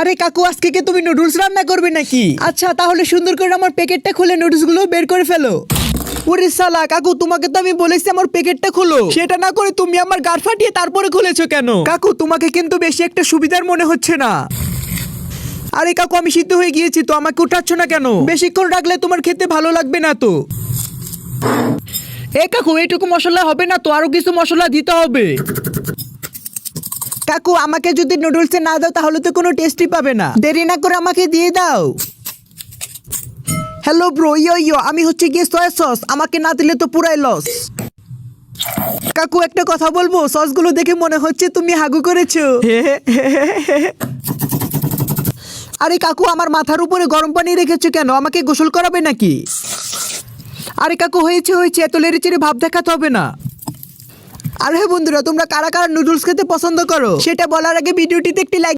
আরে কাকু আজকে কি তুমি নুডলস রান্না করবে নাকি? আচ্ছা তাহলে সুন্দর করে আমার প্যাকেটটা খুলে নুডলস গুলো বের করে ফেলো। ওরে শালা কাকু, তোমাকে তো আমি বলেছি আমার প্যাকেটটা খুলো, সেটা না করে তুমি আমার গাড় ফাটিয়ে তারপরে খুলেছো কেন? কাকু তোমাকে কিন্তু বেশি একটা সুবিধার মনে হচ্ছে না। আরে কাকু আমি সিদ্ধ হয়ে গিয়েছি তো, আমাকে উঠাচ্ছ না কেন? বেশিক্ষণ রাখলে তোমার খেতে ভালো লাগবে না তো। এ কাকু এইটুকু মশলা হবে না তো, আরো কিছু মশলা দিতে হবে। কাকু আমাকে যদি নুডলসে না দাও তাহলে তো কোনো টেস্টই পাবে না, দেরি না করে আমাকে দিয়ে দাও। হ্যালো ব্রো, ইয়ো আমি হচ্ছে গিয়ে সয়া সস, আমাকে না দিলে তো পুরাই লস। কাকু একটা কথা বলবো, সসগুলো দেখে মনে হচ্ছে তুমি হাগু করেছো। আরে কাকু আমার মাথার উপরে গরম পানি রেখেছো কেন? আমাকে গোসল করাবে নাকি? আরে কাকু হয়েছে হয়েছে, এত লেড়ে চেড়ে ভাব দেখাতে হবে না। আর হ্যাঁ বন্ধুরা, তোমরা কারা কারা নুডলস খেতে পছন্দ করো সেটা বলার আগে ভিডিওটিতে একটি লাইক